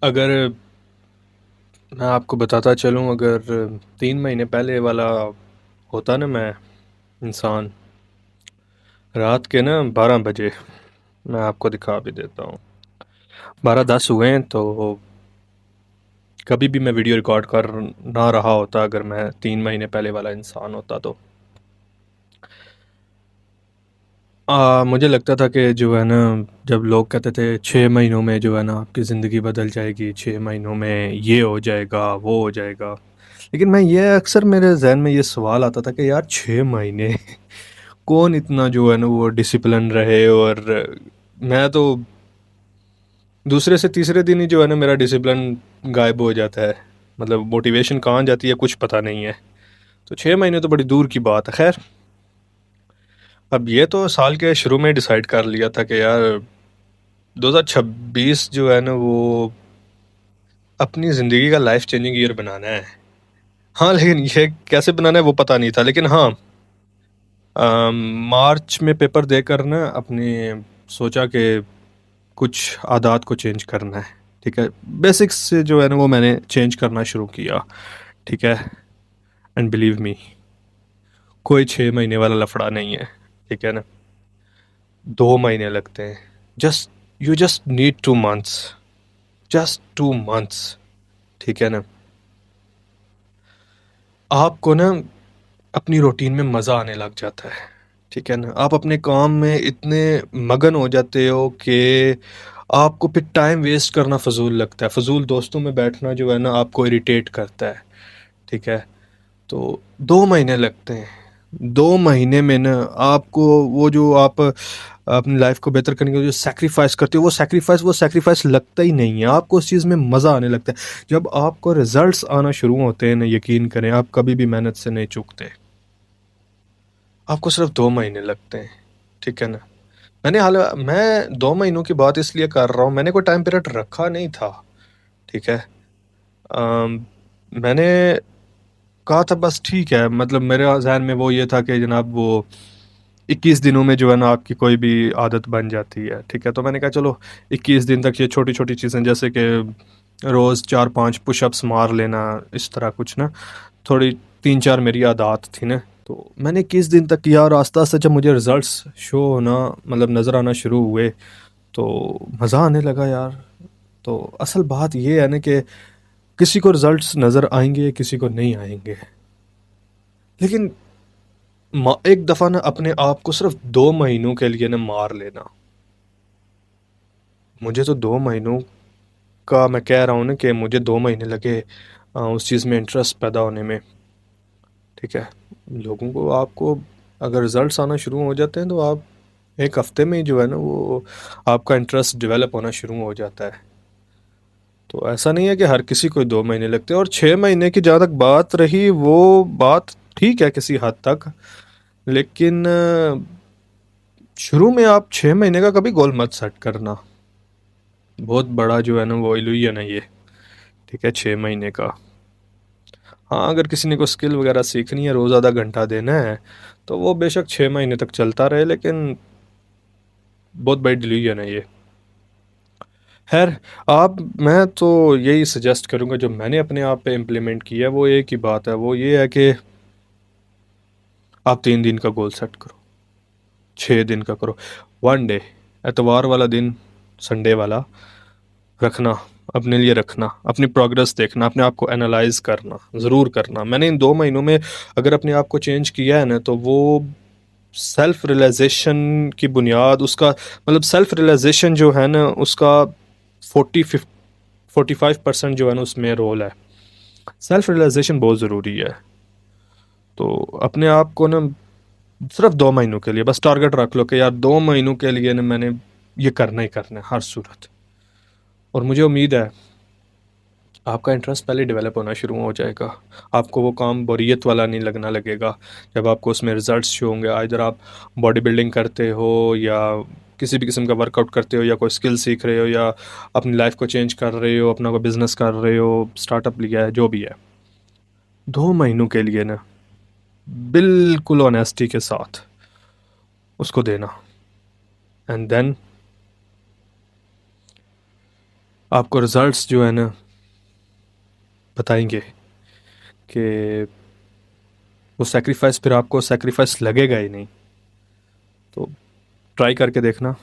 अगर मैं आपको बताता चलूँ, अगर 3 महीने पहले वाला होता ना मैं इंसान, रात के ना 12 बजे मैं आपको दिखा भी देता हूँ। 12:10 हुए हैं, तो कभी भी मैं वीडियो रिकॉर्ड कर ना रहा होता अगर मैं 3 महीने पहले वाला इंसान होता तो। मुझे लगता था कि जो है ना, जब लोग कहते थे 6 महीनों में जो है ना आपकी ज़िंदगी बदल जाएगी, 6 महीनों में ये हो जाएगा वो हो जाएगा। लेकिन मैं ये अक्सर मेरे जहन में ये सवाल आता था कि यार 6 महीने कौन इतना जो है ना वो डिसिप्लिन रहे। और मैं तो दूसरे से तीसरे दिन ही जो है ना मेरा डिसिप्लिन गायब हो जाता है। मतलब मोटिवेशन कहाँ जाती है कुछ पता नहीं है। तो 6 महीने तो बड़ी दूर की बात है। खैर, अब ये तो साल के शुरू में डिसाइड कर लिया था कि यार 2026 जो है ना वो अपनी ज़िंदगी का लाइफ चेंजिंग ईयर बनाना है। हाँ, लेकिन ये कैसे बनाना है वो पता नहीं था। लेकिन हाँ, मार्च में पेपर देकर ना अपने सोचा कि कुछ आदात को चेंज करना है। ठीक है, बेसिक्स से जो है ना वो मैंने चेंज करना शुरू किया। ठीक है, एंड बिलीव मी, कोई 6 महीने वाला लफड़ा नहीं है। ठीक है ना, 2 महीने लगते हैं। Just you just need 2 months, just 2 months. ठीक है ना, आपको ना अपनी रूटीन में मज़ा आने लग जाता है। ठीक है ना, आप अपने काम में इतने मगन हो जाते हो कि आपको फिर टाइम वेस्ट करना फजूल लगता है। फजूल दोस्तों में बैठना जो है ना आपको इरिटेट करता है। ठीक है, तो 2 महीने लगते हैं। 2 महीने में ना आपको वो जो आप अपनी लाइफ को बेहतर करने के लिए जो सेक्रीफाइस करते हो, वो सेक्रीफाइस लगता ही नहीं है। आपको उस चीज़ में मज़ा आने लगता है। जब आपको रिजल्ट्स आना शुरू होते हैं ना, यकीन करें आप कभी भी मेहनत से नहीं चूकते। आपको सिर्फ 2 महीने लगते हैं। ठीक है ना, मैं 2 महीनों की बात इसलिए कर रहा हूँ, मैंने कोई टाइम पीरियड रखा नहीं था। ठीक है, मैंने कहा था बस ठीक है। मतलब मेरे जहन में वो ये था कि जनाब वो 21 दिनों में जो है ना आपकी कोई भी आदत बन जाती है। ठीक है, तो मैंने कहा चलो 21 दिन तक ये छोटी छोटी चीज़ें, जैसे कि रोज़ 4-5 पुशअप्स मार लेना, इस तरह कुछ ना, थोड़ी 3-4 मेरी आदत थी ना। तो मैंने 21 दिन तक किया, और आस्ता आस्ता जब मुझे रिजल्ट्स शो होना, मतलब नज़र आना शुरू हुए, तो मज़ा आने लगा यार। तो असल बात ये है ना कि किसी को रिजल्ट्स नज़र आएंगे, किसी को नहीं आएंगे। लेकिन एक दफ़ा ना अपने आप को सिर्फ 2 महीनों के लिए ना मार लेना। मुझे तो 2 महीनों का मैं कह रहा हूँ ना कि मुझे 2 महीने लगे उस चीज़ में इंटरेस्ट पैदा होने में। ठीक है, लोगों को आपको अगर रिजल्ट्स आना शुरू हो जाते हैं तो आप एक हफ्ते में ही जो है ना वो आपका इंटरेस्ट डेवलप होना शुरू हो जाता है। तो ऐसा नहीं है कि हर किसी को 2 महीने लगते हैं। और 6 महीने की जहाँ तक बात रही, वो बात ठीक है किसी हद तक। लेकिन शुरू में आप 6 महीने का कभी गोल मत सेट करना। बहुत बड़ा जो है ना वो इल्यूजन है ये। ठीक है, 6 महीने का। हाँ, अगर किसी ने कोई स्किल वगैरह सीखनी है, रोज़ आधा घंटा देना है, तो वो बेशक 6 महीने तक चलता रहे। लेकिन बहुत बड़ी डिलीजन है ये। खैर, आप मैं तो यही सजेस्ट करूँगा, जो मैंने अपने आप पे इम्प्लीमेंट किया है वो एक ही बात है। वो ये है कि आप 3 दिन का गोल सेट करो, 6 दिन का करो। 1 डे, एतवार वाला दिन, संडे वाला रखना, अपने लिए रखना, अपनी प्रोग्रेस देखना, अपने आप को एनालाइज करना, ज़रूर करना। मैंने इन 2 महीनों में अगर अपने आप को चेंज किया है ना, तो वो सेल्फ रियलाइजेशन की बुनियाद, उसका मतलब सेल्फ रियलाइजेशन जो है ना उसका 45% जो है ना उसमें रोल है। सेल्फ रियलाइजेशन बहुत ज़रूरी है। तो अपने आप को ना सिर्फ 2 महीनों के लिए बस टारगेट रख लो कि यार 2 महीनों के लिए ना मैंने ये करना ही करना है हर सूरत। और मुझे उम्मीद है आपका इंटरेस्ट पहले डेवलप होना शुरू हो जाएगा। आपको वो काम बोरियत वाला नहीं लगना लगेगा। जब आपको उसमें रिजल्ट्स शो होंगे, इधर आप बॉडी बिल्डिंग करते हो, या किसी भी किस्म का वर्कआउट करते हो, या कोई स्किल सीख रहे हो, या अपनी लाइफ को चेंज कर रहे हो, अपना कोई बिजनेस कर रहे हो, स्टार्टअप लिया है, जो भी है, 2 महीनों के लिए ना बिल्कुल ऑनेस्टी के साथ उसको देना। एंड देन आपको रिजल्ट्स जो है ना बताएंगे कि वो सेक्रीफाइस फिर आपको सेक्रीफाइस लगेगा ही नहीं। तो ट्राई करके देखना।